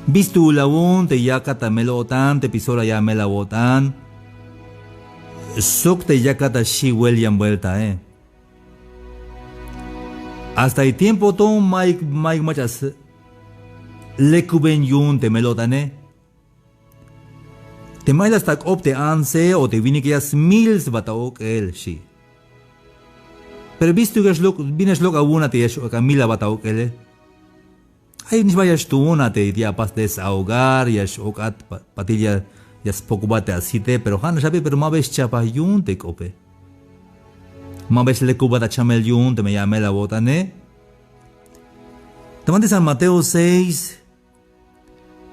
Vistu lawun te yakata melotan te pisora ya melabotan. Sok te yakata shi William vuelta Hasta el tiempo todo Mike machas le kuben yun te melotan Te mailas tak op te anse o te vini que yas mils bataok el shi. Pero vistu que vienes loca una te yesh o Camila bataok el. Ay nis vayas tu una te dia pas desahogar yash okat patilla yas poco bate asite pero han sabe pero ma ves chapa yun te cope. Ma ves le kubata chamel yun te me llame la botane. Te mandes San Mateo 6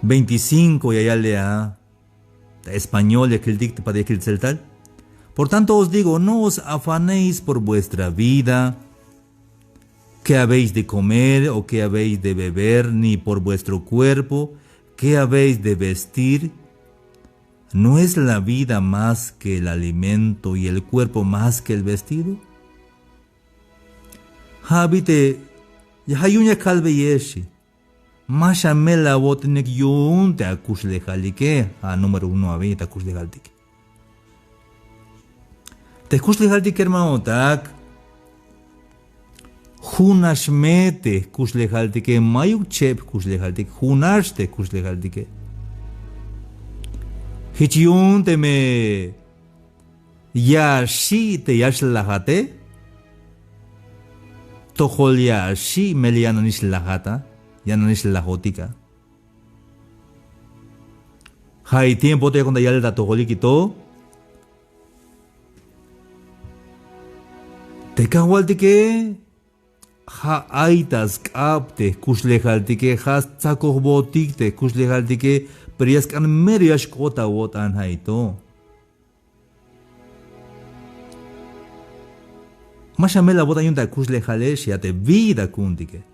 25 y allá lea español y aquel dicte para aquel celtal. Por tanto os digo, no os afanéis por vuestra vida, qué habéis de comer o qué habéis de beber, ni por vuestro cuerpo, qué habéis de vestir. ¿No es la vida más que el alimento y el cuerpo más que el vestido? Habite, yahayunya kalbe yeshi. Masha mela botnek yun te akush lejalike, a número 1 a te akush lejalike. Te akush lejalike hermano tak. Hunash mete kush lejalike, mayuk chep kush lejalike, hunash te kush lejalike. Hichiyun te me yashi te yash lajate. Tohol yashi meliananish lajata. Ya no es la jótica. Hay tiempo te cuando ya le da tojoliquito. Te cahualtique. Ha aitas capte, kushlejaltique, has tzakoh botikte, kushlejaltique, periaskan meriash kota wotan haito. Mashamela bota yunta kushlejalesh ya te vida kundike.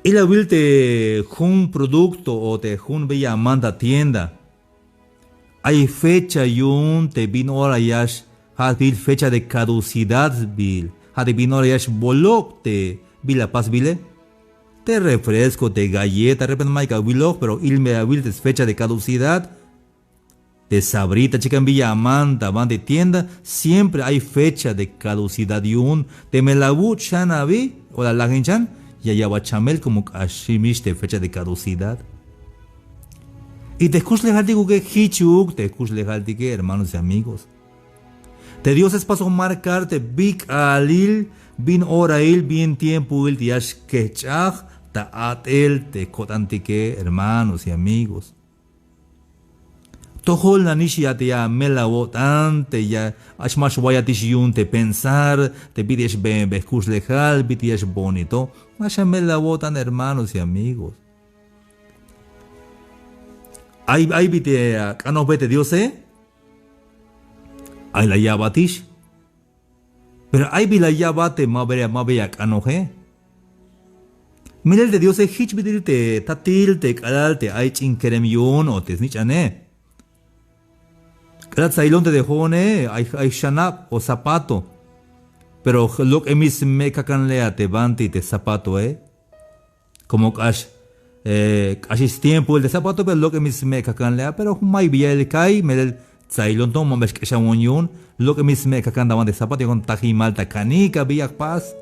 Y la vilte un producto o te un bella manda tienda. Hay fecha yun te vino hora yash bil fecha de caducidad bil. Te vino hora yash bolok te bila pas bile. Te refresco, te galleta, repente maika bilok, pero ilme vilte fecha de caducidad. De sabrita chica en villa manda van de tienda. Siempre hay fecha de caducidad yun. Te me la buchan vi o la laginchan. Y allá va chamel como ashimish de fecha de caducidad. Y te escuch legal digo que hichuk, te escuch legal digo hermanos y amigos. Te Dios es paso marcarte big alil, bin orail, bien tiempo il tiash kechach, ta atel, te kotantique hermanos y amigos. Tohol nanish ya te ya melawotante ya ashmash wayatish yun te pensar, te pides ben escuch legal, pides bonito. Máshame la botan hermanos y amigos. Ay vite canos vete Dios Ay la yabatish. Pero ay vi la yabate ma bea canoje. Mira el de Dios hich vitirte tatil kalalte ay chinkerem yun o te snichane. Kalat sailon te dejó ay shanap o zapato. Pero lo que mis me cacan lea te banti te zapato, Como cash es tiempo el de zapato, pero lo que mis me cacan lea, pero may biel kai, me el zailon toma mes que shamoñun, lo que mis me cacan daban de zapato con tajimal ta canica biak pas.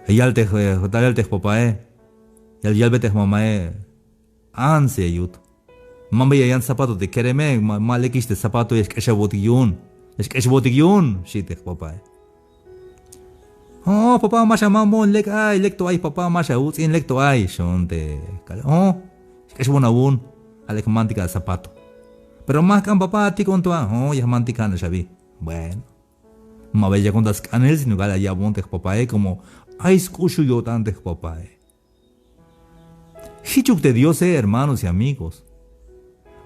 Yal te papá, Yal vete mamá, ansia yut. Mamba yan zapato te quereme, malekis de zapato es que shabotiun. Es que es botigion, shite papá. Oh, papá, masha mamon lek ay, lekto ay, papá, masha utzin lekto ay, shonte. Oh, es que es bonabun, alek mantica de zapato. Pero más can papá, ti con tu oh, ya mantica no shabi. Bueno, ma bella con das canels, no gala ya bonte papá, como ay, escucho yo tante papá. Hichuk de Dios, hermanos y amigos.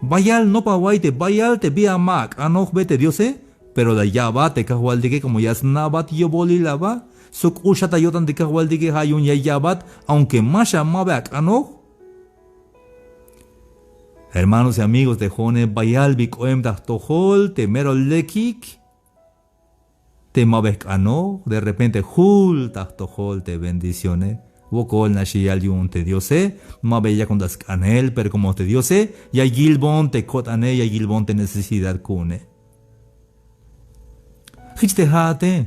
Vayal no pa guaite, vayal te via mac, anoch vete Dios, pero la yaba te cajualdique como ya snabat yo boli lava, suk ushata yo tan te cajualdique hayun ya yabat, aunque masha mabak ano. Hermanos y amigos de Jone, bayal bikoem da tohol, te mero lekik. te mabecano, de repente hul tahtojol te bendiciones. Wokol nashi yun te diose, mabella con das canel, pero como te diose, ya gilbon te cotane, ya gilbon te necesidad cune. Hich te hate.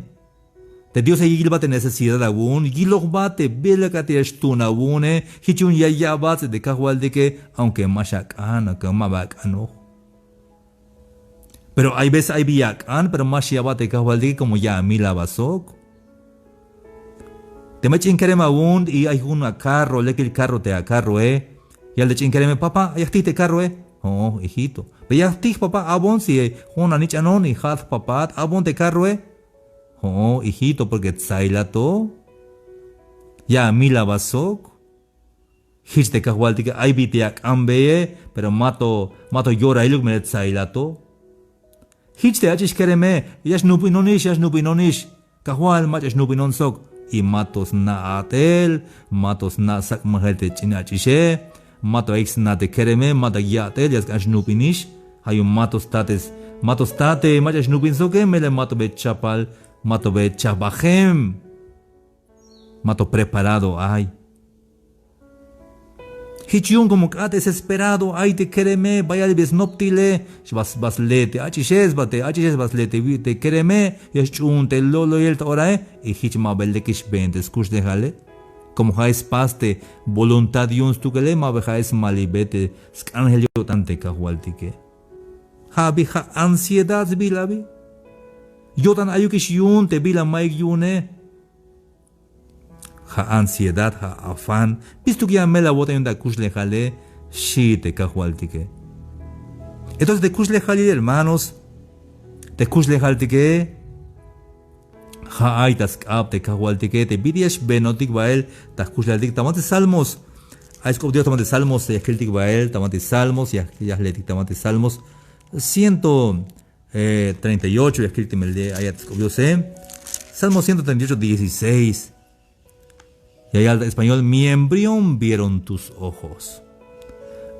Te diose gilba te necesidad aún, gilogba te belga te estuna une, hichun ya bate de cajual de que, aunque mashakana, que mabacano. Pero hay veces hay viacan, pero más ya bate cajual de que como ya mila basok. Te me chinkereme aún y hay un carro, le que el carro te a carro, Y al de chinkereme, papá, ya te carro, Oh, hijito. Pero ya te papá, abon si una nicha no ni hat papá, abon te carro, Oh, hijito, porque tzailato. Ya mila basok. Hich te cajual de que hay bitiak ambe, pero mato llora y lo me tzailato. Hich te achis kereme, ya snupinonish. Cajual, mach snupinon sok. Y matos na atel, matos na sak mahelte chinachishe, mato ex na te kereme, mata yatel, yas kan snupinish, hay un matos tate, macha snupin soke, mele mato be chapal, mato be chabajem, mato preparado ay. Hichiun como que desesperado, ay te kereme, vaya de besnoptile, baslete, achishes baslete, te kereme, y chun te lolo y el torae, y hichma beldekish bentes, kush de jale. Como jais paste, voluntad yuns tu que le ma bejais malibete, scangelio tante cajualtique. Habi ha ansiedad bilabi. Yo tan ayukish yun te bila maik yune. Ha ansiedad, ha afán, visto que ya me la bota y un da kush le jale, shi te cajualtique. Entonces de kush le jale, hermanos, de kush le jaltique, ha ay tas kap te cajualtique, te vidiash benotik bael, tas kush le jaltique, tamante salmos, a escop Dios tamante salmos, ya escritic bael, tamante salmos, ya letic tamante salmos, 138, ya escritic me le ayat escop Dios, Salmo 138, 16. Y ahí al español, mi embrión vieron tus ojos.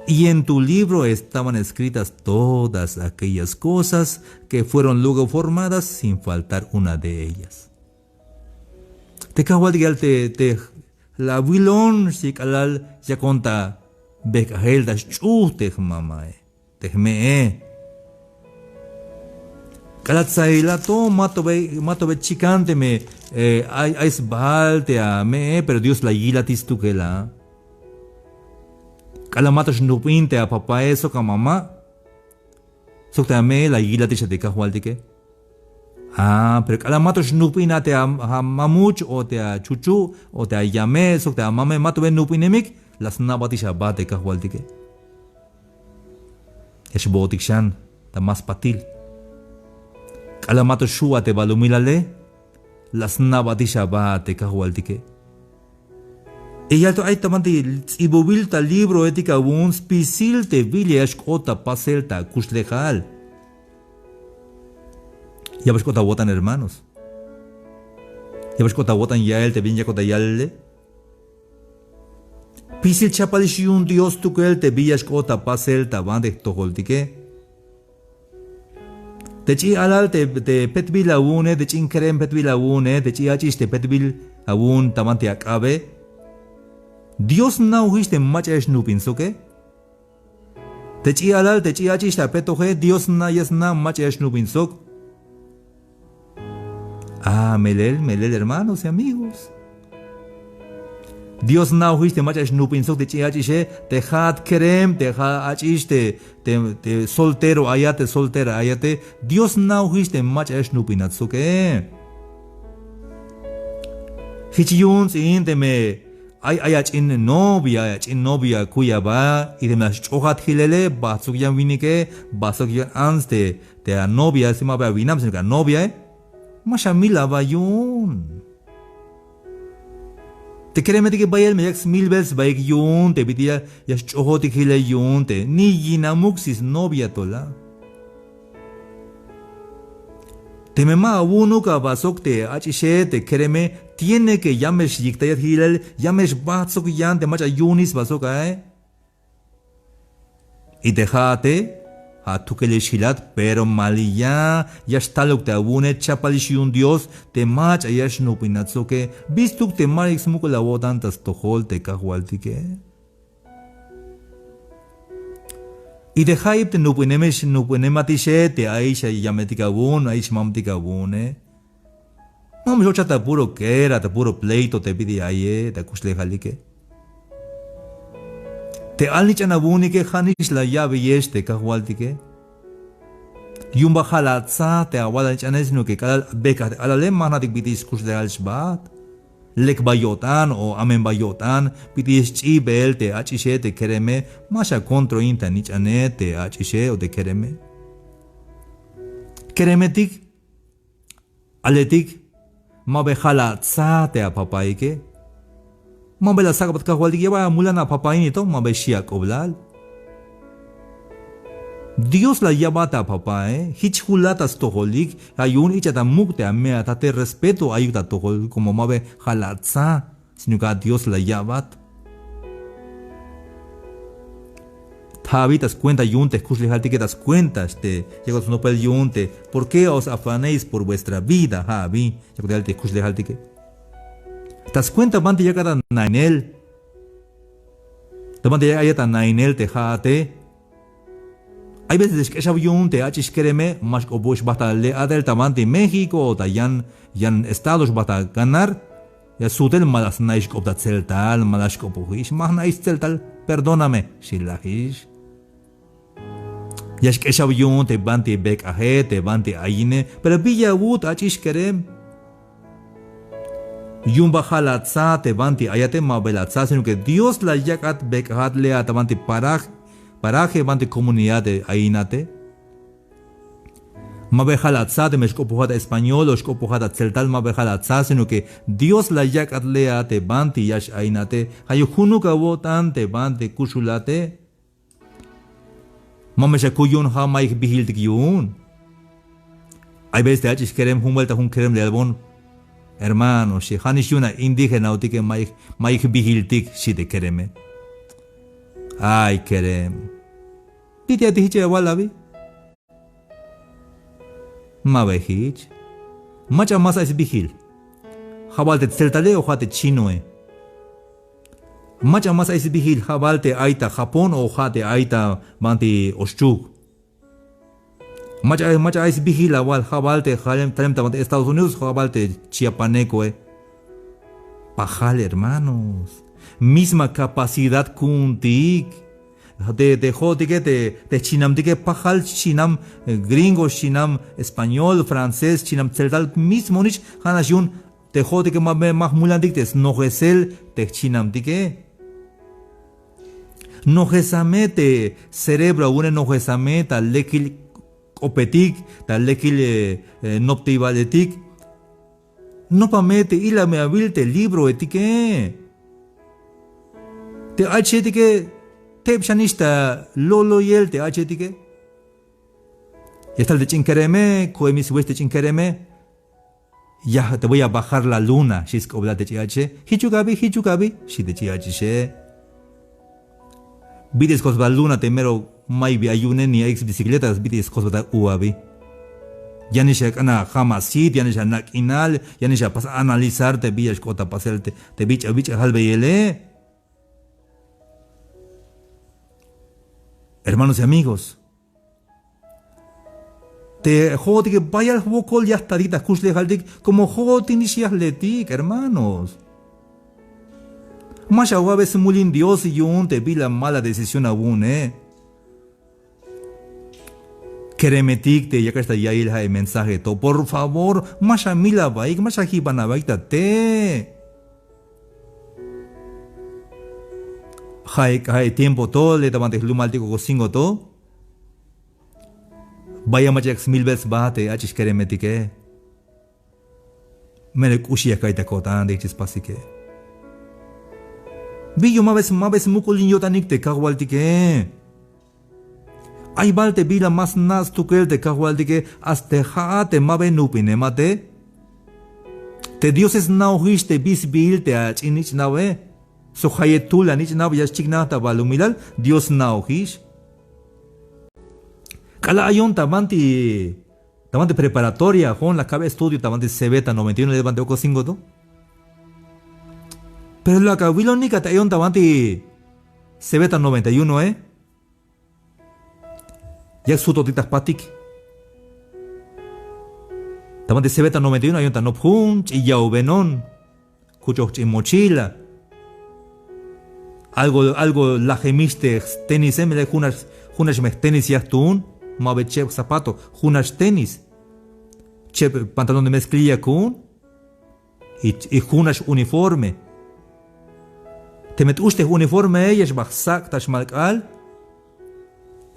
Y en tu libro estaban escritas todas aquellas cosas que fueron luego formadas sin faltar una de ellas. Te cahual te la wilon si calal ya conta becajel das te mamae te me Calatzailato mato be chicante me hay sbalte a me pero Dios la yilatis tu que la calamato snupinte a papá eso ka mamá sokta me la yilatis de cajualtique pero calamato snupina te a mamuch o te a chuchu o te a llame sokta mame mato be nupinemik las nabatisha bate cajualtique es botikshan ta más patil Alamato shua te balumilale, las nabatisha ba te cajualtique. Y alto hay tamante ibobilta libro ética un spisil te viliash kota paselta kushlejal. Ya ves kota botan hermanos. Ya ves kota botan ya él te vinya kota yalle. Pisil chapalish un dios tu que él te villash kota paselta bande toholtique. De chi alal te petbil aune, de chin krem petbil aune, de chi achis te petbil aun tamante akabe. Dios na uhiste macha snupin soke. De chi alal te chi achis ta petoje, Dios na yes na macha snupin sok. Melel hermanos y amigos. Dios na uhiste macha snupin sok de chi achis te hat krem, te hat achis te soltero ayate, soltera ayate. Dios na uhiste macha snupinat soke. Hichiyun sin te me ayach in novia kuya ba y de las chohat hilele basok yan vinike basok yan anste te a novia sima ba vinam sin ka novia mashamila ba yun. Te créeme que vaya el meyax 1000 veces va yun te pidia ya chohotik hile yun te ni yinamuxis novia tola. Te mema uno ka basok te achishe te créeme tiene que llames yiktayat hilel llames basok yan te macha yunis basok y dejate a tu que le shilat, pero malía, ya está lo que te abune, chapalishi un Dios, te mach, ya es no pinatzo que, visto que te marix muco la botantas tojol, te cajualti que. Y de hype te no punematiche, te aisha y yametica bun, aish mamtica bune. Mam yo chata puro que era, te puro pleito, te pide aye, te acusle jalique. Te alnichana buni que janish la llave y este cajualtique. Yumba jalatza te aguada chanes no que cada beca alale manatik bitis kus de alshbat. Lek bayotan o amen bayotan bitis chibel te achishe te kereme masha contro inta nichane te achishe o te kereme. Keremetik aletik mabe jalatza te apapaike. Mabe la sacabat cajualtik lleva mulana papainito mabe shia coblal. Dios la llamata papá, hichulatas toholik, ayun ichata mukte amea tate respeto ayuda tohol como mabe halatza, sino que Dios la llamat. Tabitas cuenta yunte, kuslihalti que das cuentas, te llegos no pel yunte, ¿por qué os afanéis por vuestra vida, Javi? Llegos kuslihalti que. Tas cuenta bante llegada nainel. Tamante llegada nainel te jate. Hay veces que esa avión te achis kereme más o pues basta le adel tamante México o yan estados basta ganar ya sutel malas naish opta celtal malas kopuhish más naish celtal perdóname shilahish ya es que esa avión te bante bek ahe te bante aine pero villa wut achis kerem yumba halatza te bante ayate mabelatza sino que Dios la yakat bek hat le atamante paraje bante comunidad de ainate. Mabejalatza de meshkopuhata español o shkopuhata celtal mabejalatza, sino que Dios la yakatlea te banti yash ainate, hayuhunuka votan te bante kushulate. Mameshakuyun ha maik bihiltikyun. Hay veces te hachis kerem humwelta hun kerem de albon. Hermano, si hanishuna indígena o tike maik bihiltik si te kereme. Ay, kerem. Piti atihiche walabi. Mabehich. Macha masa es bihil. Jabalte celtale o jate chinoe. Macha masa es bihil. Jabalte aita Japón o jate aita banti oshchuk. Macha es bihil awal. Jabalte talem tamante Estados Unidos. Jabalte chiapaneco. Pajal, hermanos. Misma capacidad kuntik. De jodige de chinam dige pajal chinam gringo chinam español francés chinam celtal mismo nich hanashun de jodige mahmulan diktes nogesel de chinam dige nogesamete cerebro une nogesameta lekil opetik ta lekil noptivaletik no pamete ila me abilte libro etike te achetike te pshanista lolo yel te achetike ya está el de chinkereme coemis weste chinkereme ya te voy a bajar la luna si es que obla de chiache hichugabi si de chiache she vides cos la luna temero mai bi ayune ni ex bicicletas vides cos da uabi ya ni se ana jamasit ya ni se nakinal ya ni se pasa analizar te bias cota paselte te bicha halbe yele. Hermanos y amigos, te jodi que vaya al bocol ya estadita kusle haldik como jodi inicias letik, hermanos. Más agua veces muy Dios y yo te vi la mala decisión aún, Keremetik te ya que está ya el mensaje to por favor, más a mila baik, más a hibana baita te. Hay tiempo todo le tamante lumaltico cosingo to. Vaya machax 1000 veces bate achis keremetike. Mere kushia kaita kotan de chispasike. Billo mabes mukulin yotanik te kawaltike. Ay balte bila mas nas tukel te kawaltike hasta jate mabe nupine mate. Te dioses nauhish te bisbil te achinich nawe. So hayetula nich naw yas chignata balumilal Dios nauhish. Cala ayon tamanti preparatoria, con la cabe estudio, tamanti Cebeta 91 le levante oco 5 do. Pero la cabilo ni cata ayon tamanti Cebeta 91 yak sutotitas patik. Tamanti Cebeta 91 ayon tanop hunch y yau benon. Cucho y mochila. Algo la gemiste tenis me le junas me tenis ya tun. Mabe chep zapato, junas tenis. Chep pantalón de mezclilla kun. Y junas uniforme. Te met usted uniforme ellas baksak tash malkal.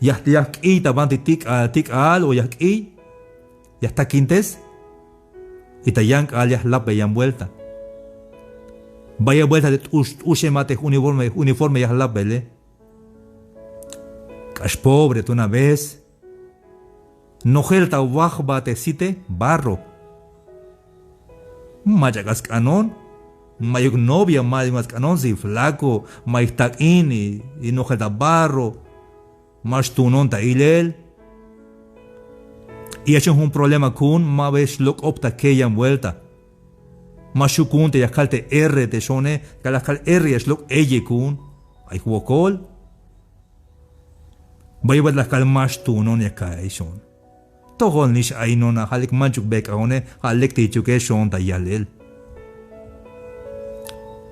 Yak i tabanti tik al o yak i. Ya está quintes. Y tayank al ya lap yan vuelta. Vaya vuelta de ushe mate uniforme ya lap bele. Cash pobre tú una vez. No gelta wajba te cite barro. Mayagas canon. Mayuk novia más canon si flaco. Maytak in y no gelta barro. Más tu non ta ilel. Y es un problema con ma ves look opta que ya vuelta. Mashukun te yakalte R te shone. Kalakal R es look eye kun. Ay huokol. Vaya ver la calmas tu non yakai shon. Tohol nish ay nona halik manchuk bek ahone halik te chuke shon ta yalel.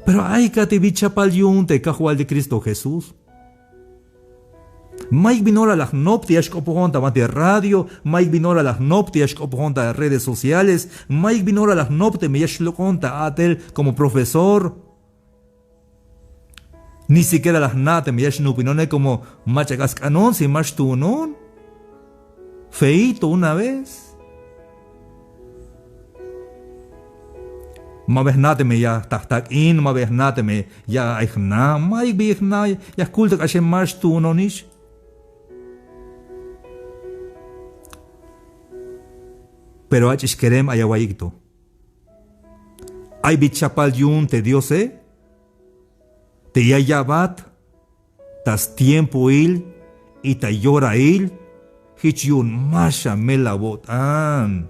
Pero ay ka te bichapal yun te kahual de Cristo Jesús. Mike Binora las noptias copojonta mate radio, Mike Binora las noptias copojonta redes sociales, Mike Binora las nopte me lo conta atel como profesor. Ni siquiera las nate me no opinone como machagas canon si más tu non. Feito una vez. Ma ves nate me ya tak in, ma ves nate me ya aigna, Mike bigna ya kulta kashe más tu nonish. Pero achis kerem ayawayikto. Ay bichapal yun te diose. Te yayabat. Tas tiempo il. Y ta llora il. Hich yun masha me la botan.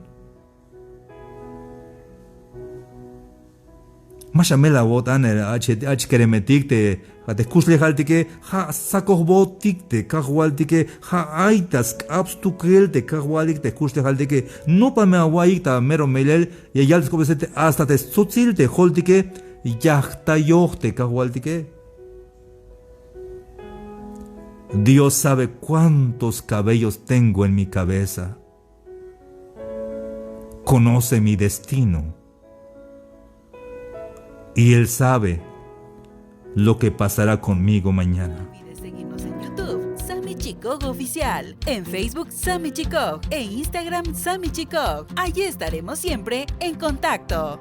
Masha me la botan ach keremetik te. Te kusle haltike ha sakoh botik te kahwaltike ha aitas kaps tu kel te kahwalik te kusle haltike no pa me awai ta mero melel y yalts kobesete hasta te tsutzil te holtike yachta yoh te kahwaltike. Dios sabe cuántos cabellos tengo en mi cabeza. Conoce mi destino. Y Él sabe lo que pasará conmigo mañana. No olvides seguirnos en YouTube, Sammy Chikog Oficial, en Facebook Sammy Chikog e Instagram Sammy Chikog. Allí estaremos siempre en contacto.